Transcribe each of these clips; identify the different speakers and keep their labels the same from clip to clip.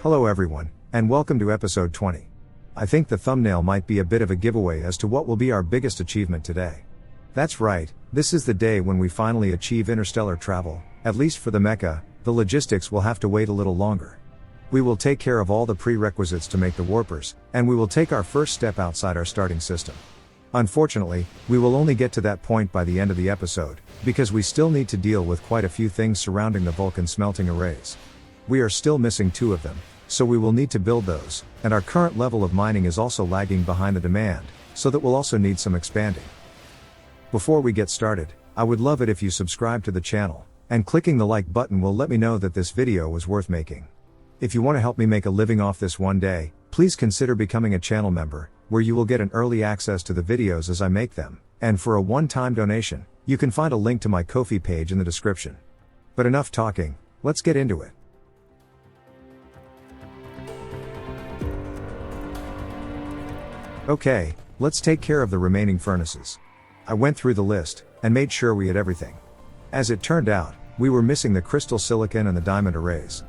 Speaker 1: Hello everyone, and welcome to episode 20. I think the thumbnail might be a bit of a giveaway as to what will be our biggest achievement today. That's right, this is the day when we finally achieve interstellar travel, at least for the Mecha. The logistics will have to wait a little longer. We will take care of all the prerequisites to make the warpers, and we will take our first step outside our starting system. Unfortunately, we will only get to that point by the end of the episode, because we still need to deal with quite a few things surrounding the Vulcan smelting arrays. We are still missing 2 of them, so we will need to build those, and our current level of mining is also lagging behind the demand, so that will also need some expanding. Before we get started, I would love it if you subscribe to the channel, and clicking the like button will let me know that this video was worth making. If you want to help me make a living off this one day, please consider becoming a channel member, where you will get an early access to the videos as I make them, and for a one-time donation, you can find a link to my Ko-fi page in the description. But enough talking, let's get into it. Okay, let's take care of the remaining furnaces. I went through the list, and made sure we had everything. As it turned out, we were missing the crystal silicon and the diamond arrays.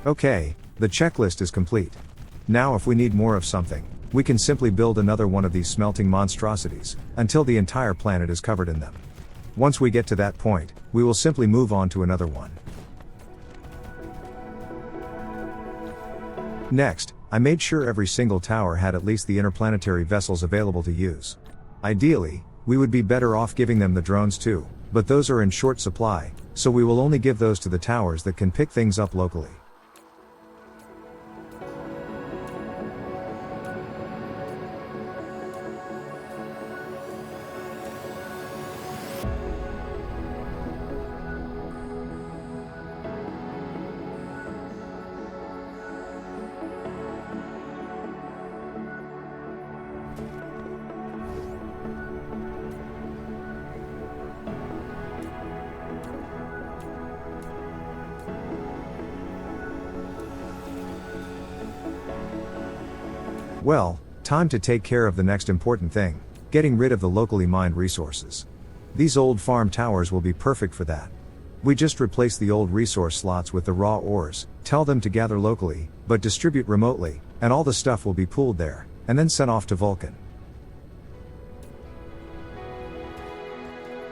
Speaker 1: Okay, the checklist is complete. Now if we need more of something, we can simply build another one of these smelting monstrosities, until the entire planet is covered in them. Once we get to that point, we will simply move on to another one. Next, I made sure every single tower had at least the interplanetary vessels available to use. Ideally, we would be better off giving them the drones too, but those are in short supply, so we will only give those to the towers that can pick things up locally. Well, time to take care of the next important thing, getting rid of the locally mined resources. These old farm towers will be perfect for that. We just replace the old resource slots with the raw ores, tell them to gather locally, but distribute remotely, and all the stuff will be pooled there, and then sent off to Vulcan.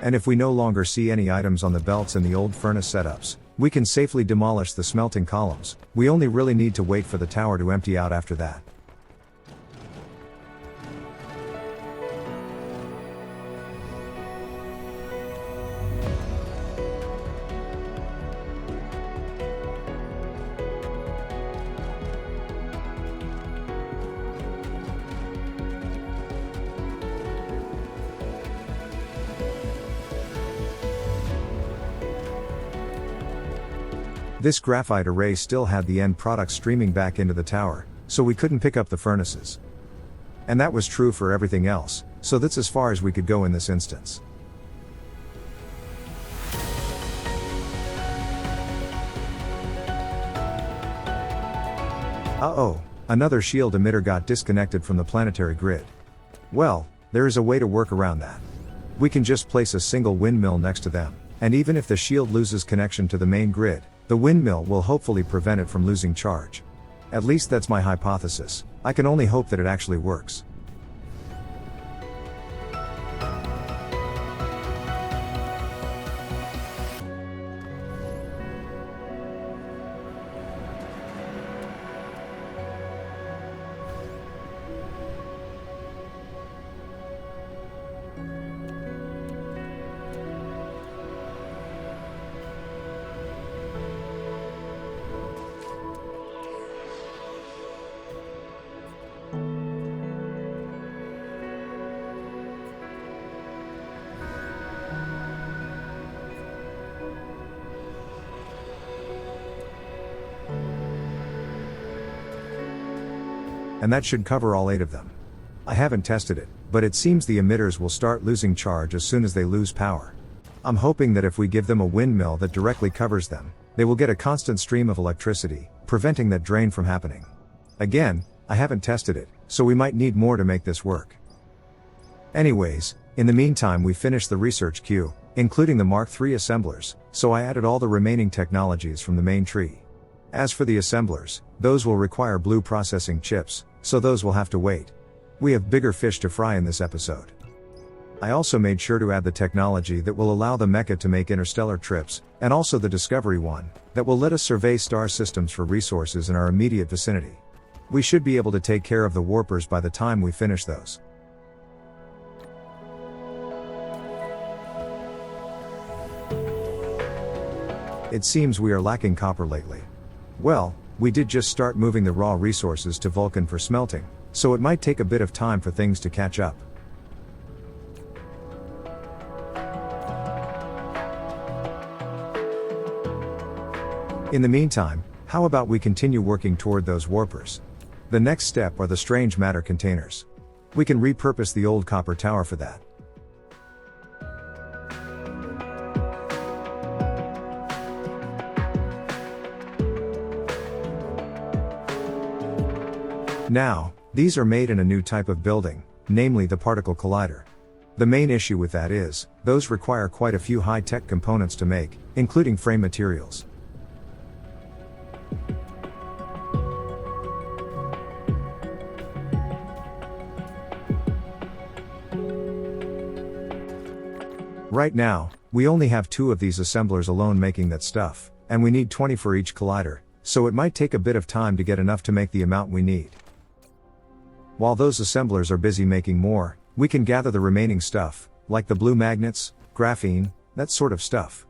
Speaker 1: And if we no longer see any items on the belts in the old furnace setups, we can safely demolish the smelting columns. We only really need to wait for the tower to empty out after that. This graphite array still had the end product streaming back into the tower, so we couldn't pick up the furnaces. And that was true for everything else, so that's as far as we could go in this instance. Uh-oh, another shield emitter got disconnected from the planetary grid. Well, there is a way to work around that. We can just place a single windmill next to them, and even if the shield loses connection to the main grid, the windmill will hopefully prevent it from losing charge. At least that's my hypothesis. I can only hope that it actually works. and that should cover all 8 of them. I haven't tested it, but it seems the emitters will start losing charge as soon as they lose power. I'm hoping that if we give them a windmill that directly covers them, they will get a constant stream of electricity, preventing that drain from happening. Again, I haven't tested it, so we might need more to make this work. Anyways, in the meantime we finished the research queue, including the Mark III assemblers, so I added all the remaining technologies from the main tree. As for the assemblers, those will require blue processing chips, so those will have to wait. We have bigger fish to fry in this episode. I also made sure to add the technology that will allow the mecha to make interstellar trips, and also the Discovery one, that will let us survey star systems for resources in our immediate vicinity. We should be able to take care of the warpers by the time we finish those. It seems we are lacking copper lately. Well, we did just start moving the raw resources to Vulcan for smelting, so it might take a bit of time for things to catch up. In the meantime, how about we continue working toward those warpers? The next step are the strange matter containers. We can repurpose the old copper tower for that. Now, these are made in a new type of building, namely the particle collider. The main issue with that is, those require quite a few high-tech components to make, including frame materials. Right now, we only have 2 of these assemblers alone making that stuff, and we need 20 for each collider, so it might take a bit of time to get enough to make the amount we need. While those assemblers are busy making more, we can gather the remaining stuff, like the blue magnets, graphene, that sort of stuff.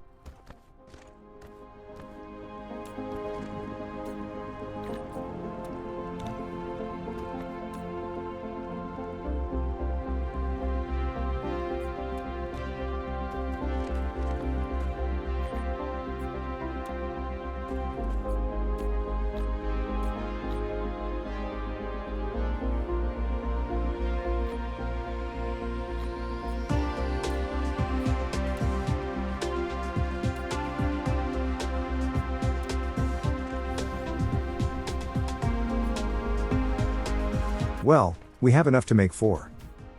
Speaker 1: Well, we have enough to make 4.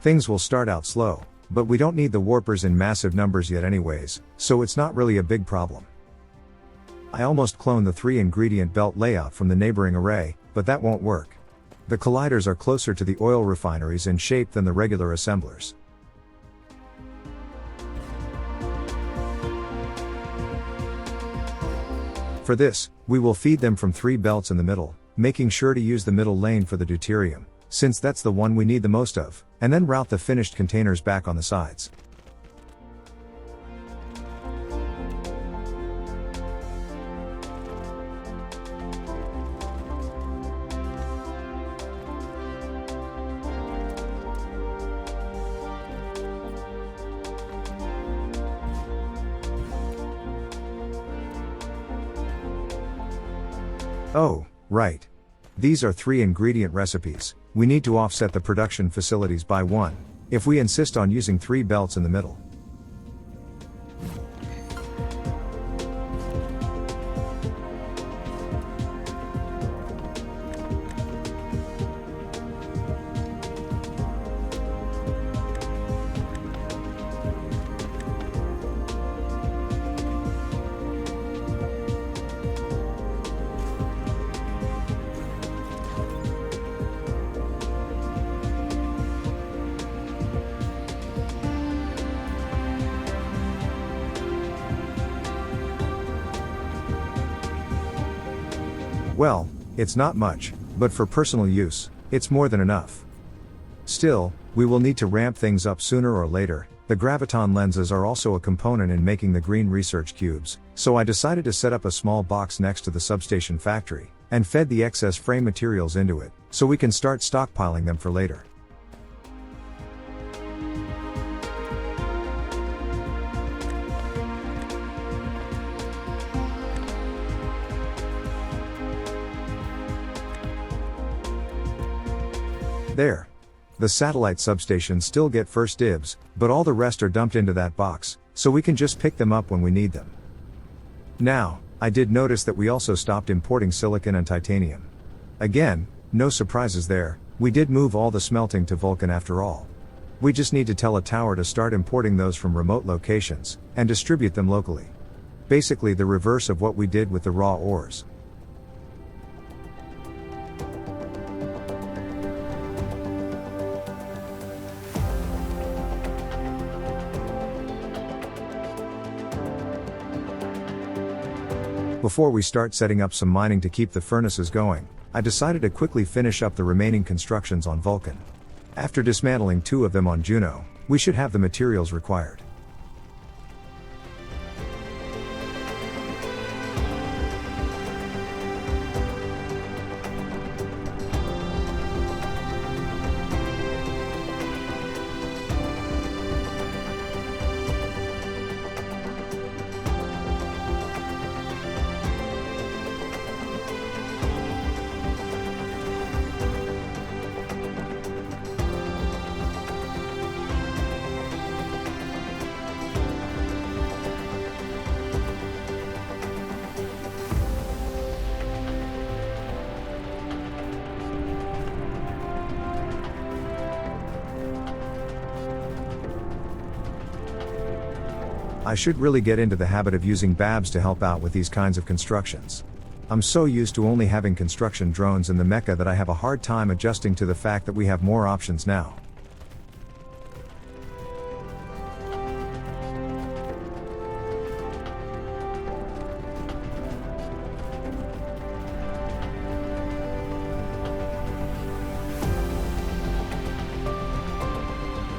Speaker 1: Things will start out slow, but we don't need the warpers in massive numbers yet anyways, so it's not really a big problem. I almost cloned the 3-ingredient belt layout from the neighboring array, but that won't work. The colliders are closer to the oil refineries in shape than the regular assemblers. For this, we will feed them from 3 belts in the middle, making sure to use the middle lane for the deuterium, since that's the one we need the most of, and then route the finished containers back on the sides. Oh, right. These are 3-ingredient recipes. We need to offset the production facilities by 1, if we insist on using 3 belts in the middle. Well, it's not much, but for personal use, it's more than enough. Still, we will need to ramp things up sooner or later. The graviton lenses are also a component in making the green research cubes, so I decided to set up a small box next to the substation factory, and fed the excess frame materials into it, so we can start stockpiling them for later. There. The satellite substations still get first dibs, but all the rest are dumped into that box, so we can just pick them up when we need them. Now, I did notice that we also stopped importing silicon and titanium. Again, no surprises there, we did move all the smelting to Vulcan after all. We just need to tell a tower to start importing those from remote locations, and distribute them locally. Basically the reverse of what we did with the raw ores. Before we start setting up some mining to keep the furnaces going, I decided to quickly finish up the remaining constructions on Vulcan. After dismantling 2 of them on Juno, we should have the materials required. I should really get into the habit of using Babs to help out with these kinds of constructions. I'm so used to only having construction drones in the mecha that I have a hard time adjusting to the fact that we have more options now.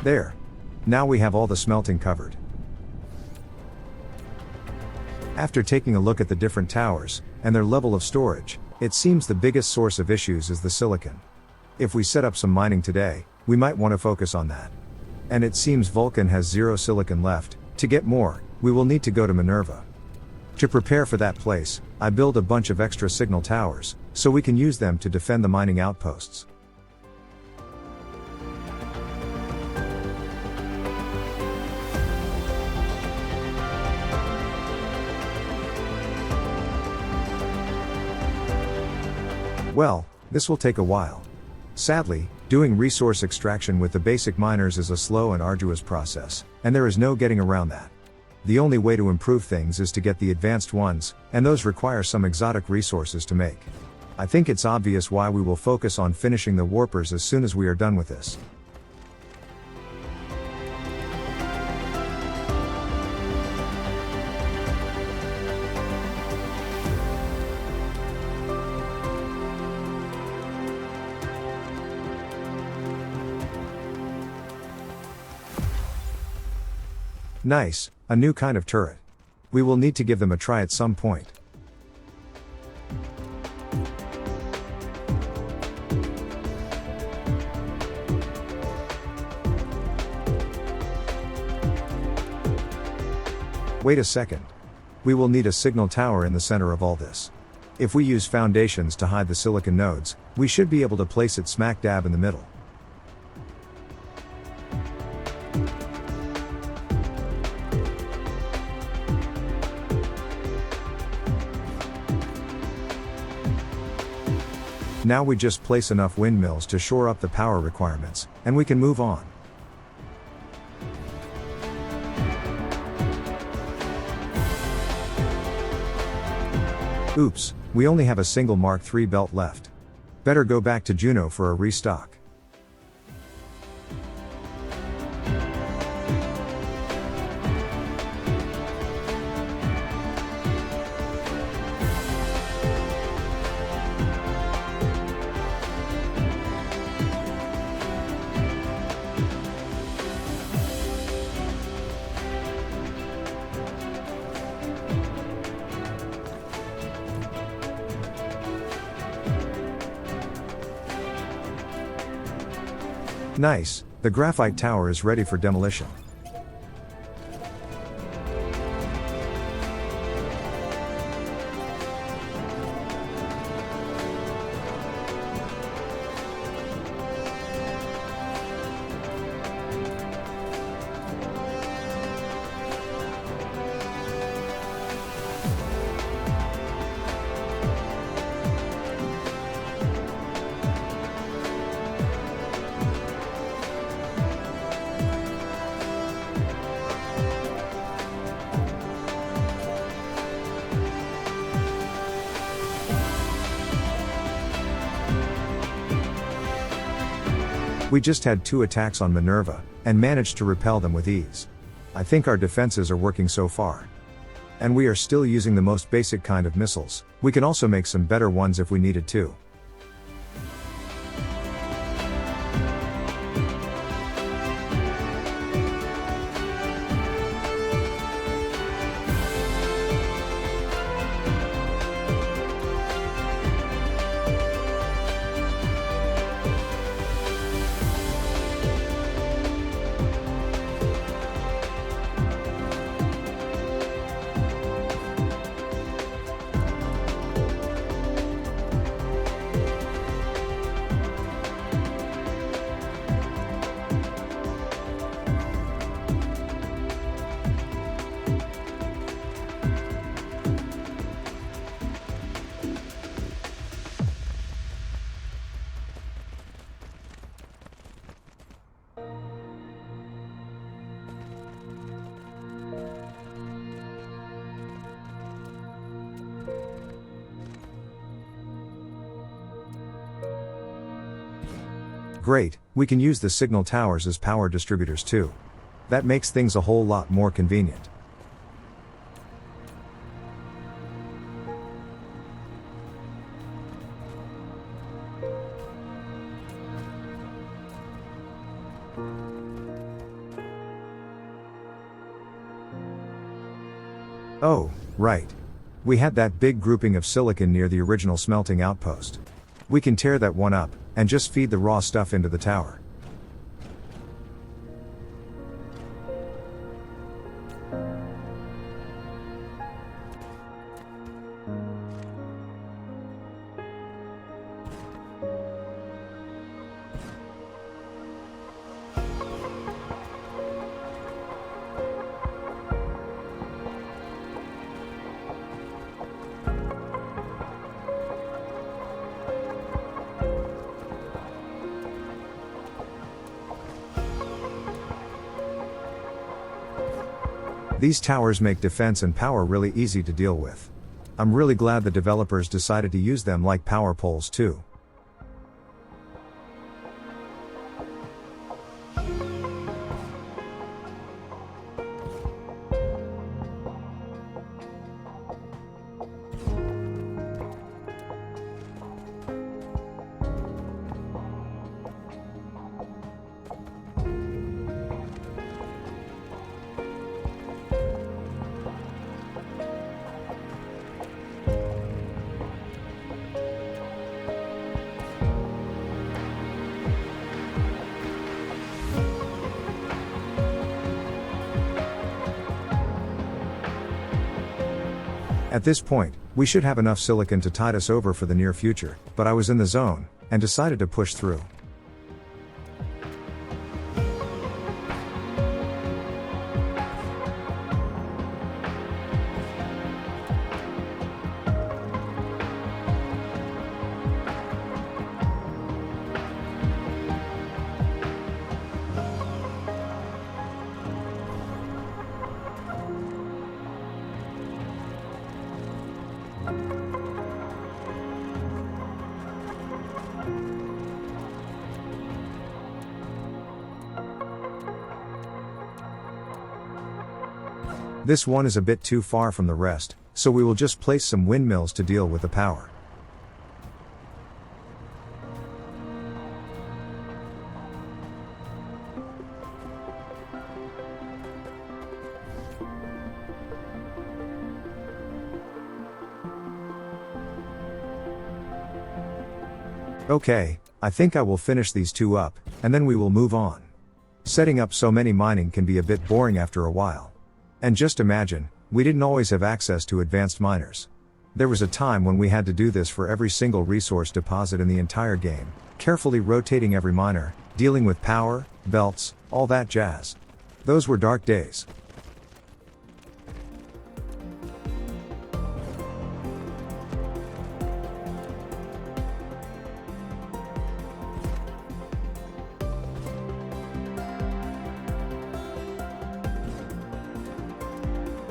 Speaker 1: There. Now we have all the smelting covered. After taking a look at the different towers, and their level of storage, it seems the biggest source of issues is the silicon. If we set up some mining today, we might want to focus on that. And it seems Vulcan has 0 silicon left. To get more, we will need to go to Minerva. To prepare for that place, I build a bunch of extra signal towers, so we can use them to defend the mining outposts. Well, this will take a while. Sadly, doing resource extraction with the basic miners is a slow and arduous process, and there is no getting around that. The only way to improve things is to get the advanced ones, and those require some exotic resources to make. I think it's obvious why we will focus on finishing the warpers as soon as we are done with this. Nice, a new kind of turret. We will need to give them a try at some point. Wait a second. We will need a signal tower in the center of all this. If we use foundations to hide the silicon nodes, we should be able to place it smack dab in the middle. Now we just place enough windmills to shore up the power requirements, and we can move on. Oops, we only have a single Mark III belt left. Better go back to Juno for a restock. Nice, the graphite tower is ready for demolition. We just had 2 attacks on Minerva, and managed to repel them with ease. I think our defenses are working so far. And we are still using the most basic kind of missiles. We can also make some better ones if we needed to. Great, we can use the signal towers as power distributors too. That makes things a whole lot more convenient. Oh, right. We had that big grouping of silicon near the original smelting outpost. We can tear that one up, and just feed the raw stuff into the tower. These towers make defense and power really easy to deal with. I'm really glad the developers decided to use them like power poles too. At this point, we should have enough silicon to tide us over for the near future, but I was in the zone, and decided to push through. This one is a bit too far from the rest, so we will just place some windmills to deal with the power. Okay, I think I will finish these 2 up, and then we will move on. Setting up so many mining can be a bit boring after a while. And just imagine, we didn't always have access to advanced miners. There was a time when we had to do this for every single resource deposit in the entire game, carefully rotating every miner, dealing with power, belts, all that jazz. Those were dark days.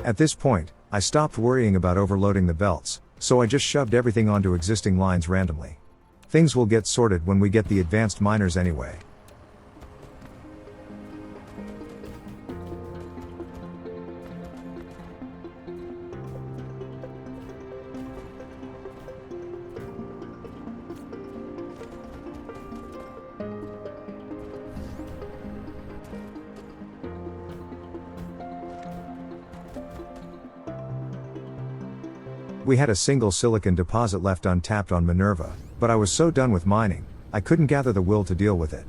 Speaker 1: At this point, I stopped worrying about overloading the belts, so I just shoved everything onto existing lines randomly. Things will get sorted when we get the advanced miners anyway. We had a single silicon deposit left untapped on Minerva, but I was so done with mining, I couldn't gather the will to deal with it.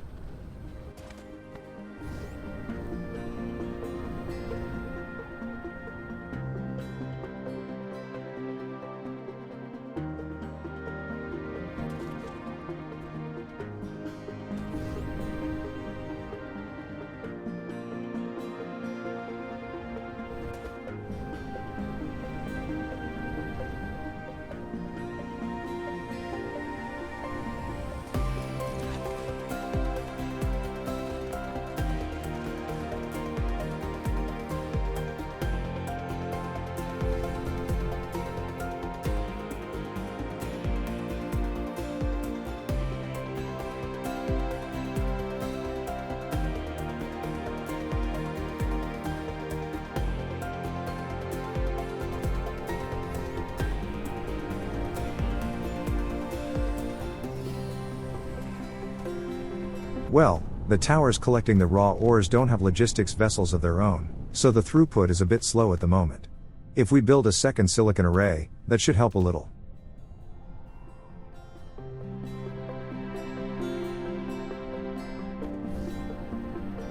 Speaker 1: Well, the towers collecting the raw ores don't have logistics vessels of their own, so the throughput is a bit slow at the moment. If we build a second silicon array, that should help a little.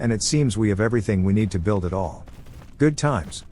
Speaker 1: And it seems we have everything we need to build it all. Good times.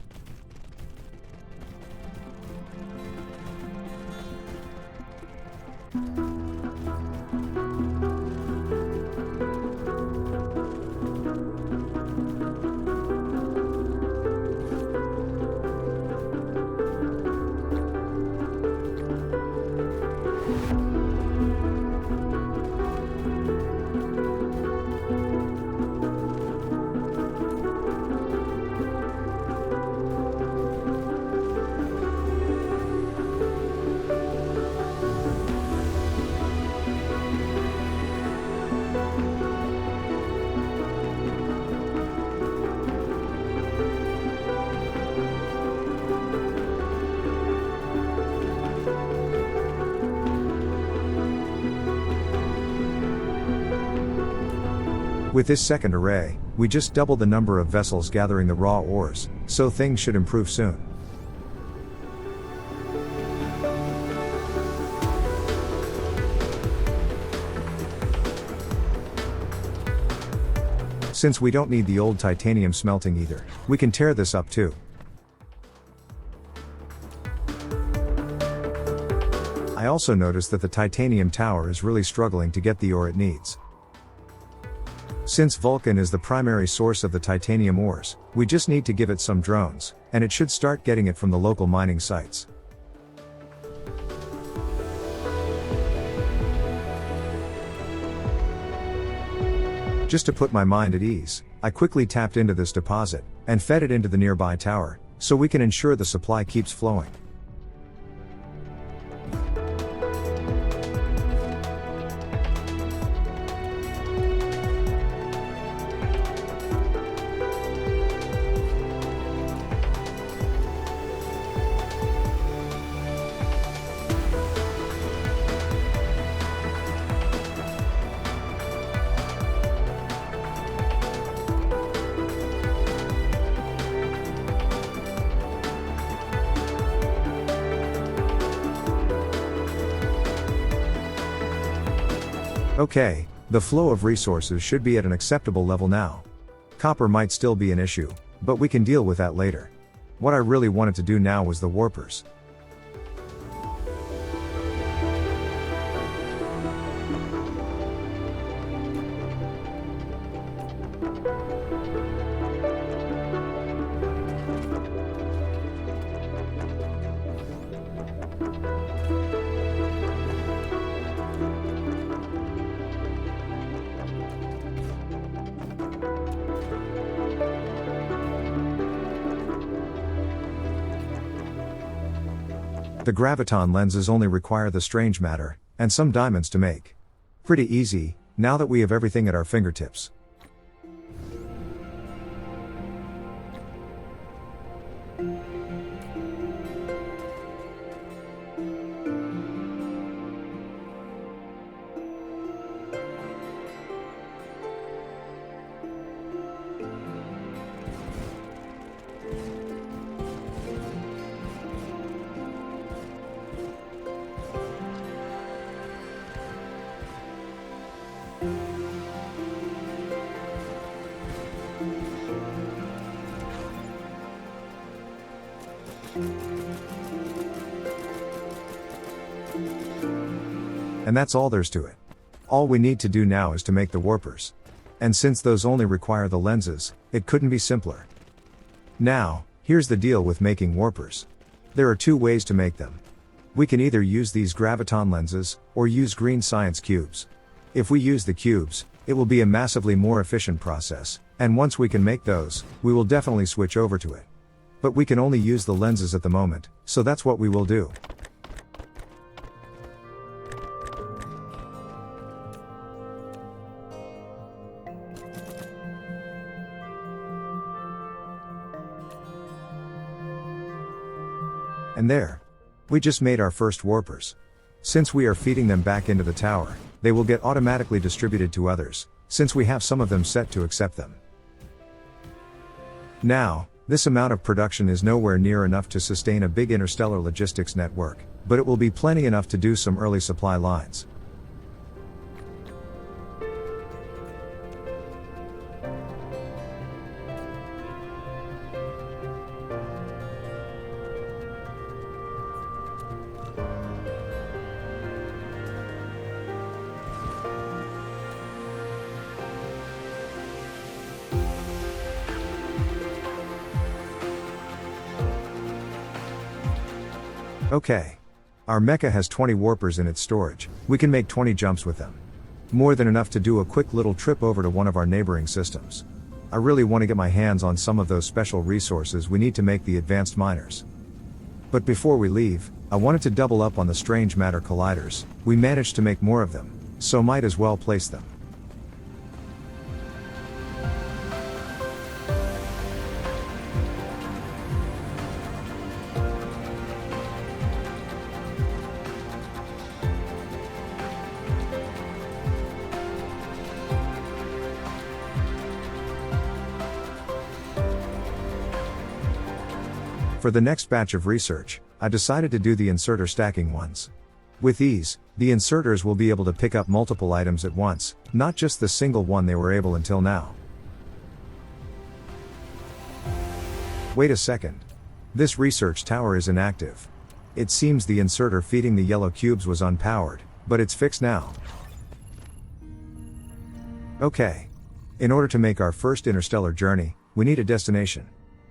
Speaker 1: With this second array, we just doubled the number of vessels gathering the raw ores, so things should improve soon. Since we don't need the old titanium smelting either, we can tear this up too. I also noticed that the titanium tower is really struggling to get the ore it needs. Since Vulcan is the primary source of the titanium ores, we just need to give it some drones, and it should start getting it from the local mining sites. Just to put my mind at ease, I quickly tapped into this deposit, and fed it into the nearby tower, so we can ensure the supply keeps flowing. Okay, the flow of resources should be at an acceptable level now. Copper might still be an issue, but we can deal with that later. What I really wanted to do now was the warpers. The graviton lenses only require the strange matter, and some diamonds to make. Pretty easy, now that we have everything at our fingertips. And that's all there's to it. All we need to do now is to make the warpers. And since those only require the lenses, it couldn't be simpler. Now, here's the deal with making warpers. There are two ways to make them. We can either use these graviton lenses, or use green science cubes. If we use the cubes, it will be a massively more efficient process, and once we can make those, we will definitely switch over to it. But we can only use the lenses at the moment, so that's what we will do. And there. We just made our first warpers. Since we are feeding them back into the tower, they will get automatically distributed to others, since we have some of them set to accept them. Now, this amount of production is nowhere near enough to sustain a big interstellar logistics network, but it will be plenty enough to do some early supply lines. Okay. Our mecha has 20 warpers in its storage. We can make 20 jumps with them. More than enough to do a quick little trip over to one of our neighboring systems. I really want to get my hands on some of those special resources we need to make the advanced miners. But before we leave, I wanted to double up on the strange matter colliders. We managed to make more of them, so might as well place them. For the next batch of research, I decided to do the inserter stacking ones. With these, the inserters will be able to pick up multiple items at once, not just the single one they were able until now. Wait a second. This research tower is inactive. It seems the inserter feeding the yellow cubes was unpowered, but it's fixed now. Okay. In order to make our first interstellar journey, we need a destination.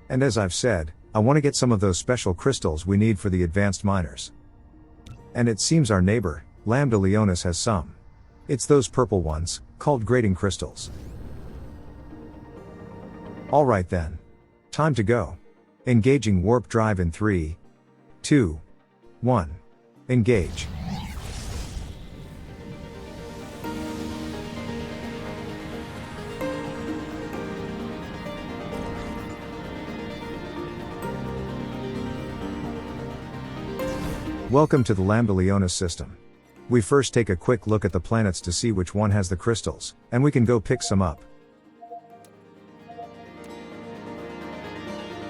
Speaker 1: And as I've said, I want to get some of those special crystals we need for the advanced miners. And it seems our neighbor, Lambda Leonis, has some. It's those purple ones, called grading crystals. Alright then. Time to go. Engaging warp drive in 3, 2, 1. Engage. Welcome to the Lambda Leonis system. We first take a quick look at the planets to see which one has the crystals, and we can go pick some up.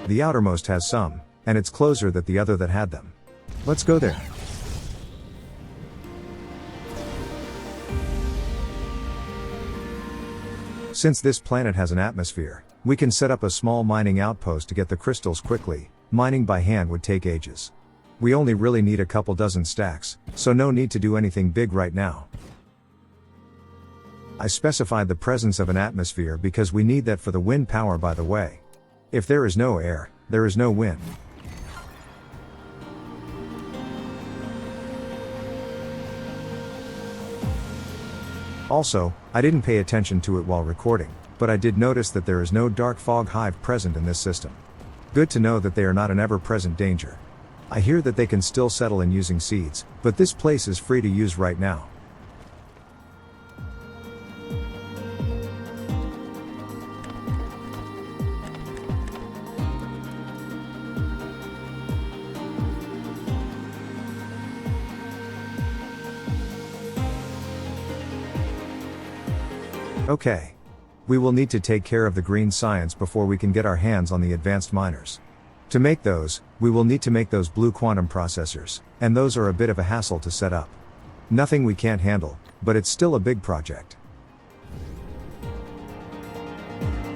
Speaker 1: The outermost has some, and it's closer than the other that had them. Let's go there. Since this planet has an atmosphere, we can set up a small mining outpost to get the crystals quickly. Mining by hand would take ages. We only really need a couple dozen stacks, so no need to do anything big right now. I specified the presence of an atmosphere because we need that for the wind power, by the way. If there is no air, there is no wind. Also, I didn't pay attention to it while recording, but I did notice that there is no dark fog hive present in this system. Good to know that they are not an ever-present danger. I hear that they can still settle in using seeds, but this place is free to use right now. Okay. We will need to take care of the green science before we can get our hands on the advanced miners. To make those, we will need to make those blue quantum processors, and those are a bit of a hassle to set up. Nothing we can't handle, but it's still a big project.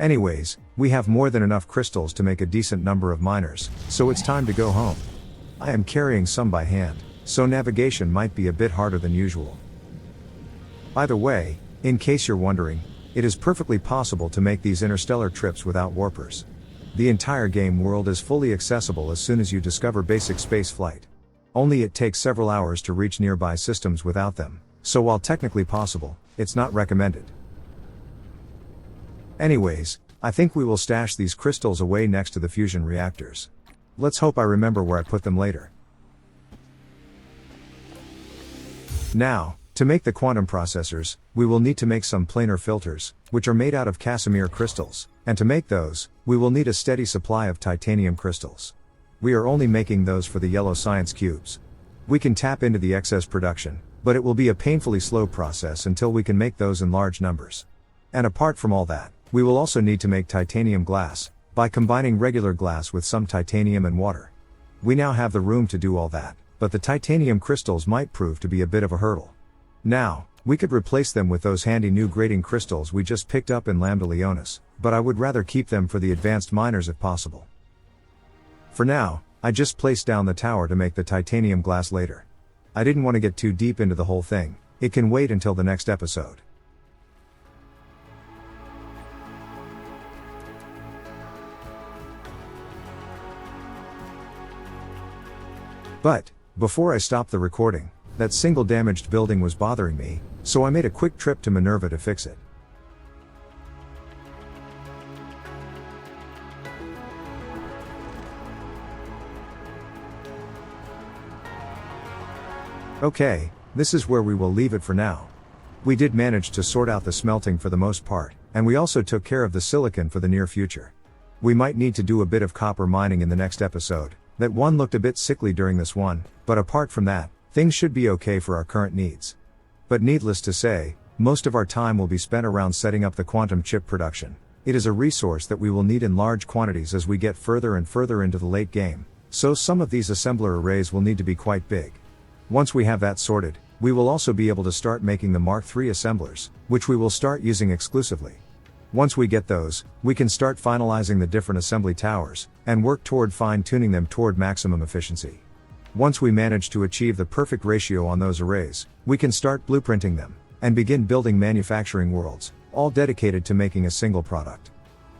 Speaker 1: Anyways, we have more than enough crystals to make a decent number of miners, so it's time to go home. I am carrying some by hand, so navigation might be a bit harder than usual. By the way, in case you're wondering, it is perfectly possible to make these interstellar trips without warpers. The entire game world is fully accessible as soon as you discover basic space flight. Only it takes several hours to reach nearby systems without them, so while technically possible, it's not recommended. Anyways, I think we will stash these crystals away next to the fusion reactors. Let's hope I remember where I put them later. Now, to make the quantum processors, we will need to make some planar filters, which are made out of Casimir crystals, and to make those, we will need a steady supply of titanium crystals. We are only making those for the yellow science cubes. We can tap into the excess production, but it will be a painfully slow process until we can make those in large numbers. And apart from all that, we will also need to make titanium glass, by combining regular glass with some titanium and water. We now have the room to do all that, but the titanium crystals might prove to be a bit of a hurdle. Now, we could replace them with those handy new grading crystals we just picked up in Lambda Leonis, but I would rather keep them for the advanced miners if possible. For now, I just placed down the tower to make the titanium glass later. I didn't want to get too deep into the whole thing, it can wait until the next episode. But, before I stopped the recording, that single damaged building was bothering me, so I made a quick trip to Minerva to fix it. Okay, this is where we will leave it for now. We did manage to sort out the smelting for the most part, and we also took care of the silicon for the near future. We might need to do a bit of copper mining in the next episode. That one looked a bit sickly during this one, but apart from that, things should be okay for our current needs. But needless to say, most of our time will be spent around setting up the quantum chip production. It is a resource that we will need in large quantities as we get further and further into the late game, so some of these assembler arrays will need to be quite big. Once we have that sorted, we will also be able to start making the Mark III assemblers, which we will start using exclusively. Once we get those, we can start finalizing the different assembly towers, and work toward fine-tuning them toward maximum efficiency. Once we manage to achieve the perfect ratio on those arrays, we can start blueprinting them, and begin building manufacturing worlds, all dedicated to making a single product.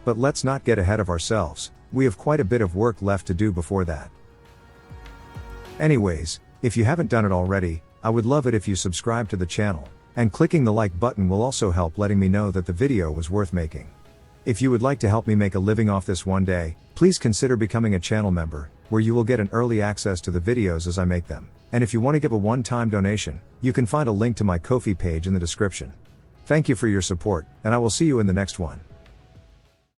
Speaker 1: But let's not get ahead of ourselves, we have quite a bit of work left to do before that. Anyways, if you haven't done it already, I would love it if you subscribe to the channel, and clicking the like button will also help letting me know that the video was worth making. If you would like to help me make a living off this one day, please consider becoming a channel member, where you will get an early access to the videos as I make them. And if you want to give a one-time donation, you can find a link to my Ko-fi page in the description. Thank you for your support, and I will see you in the next one.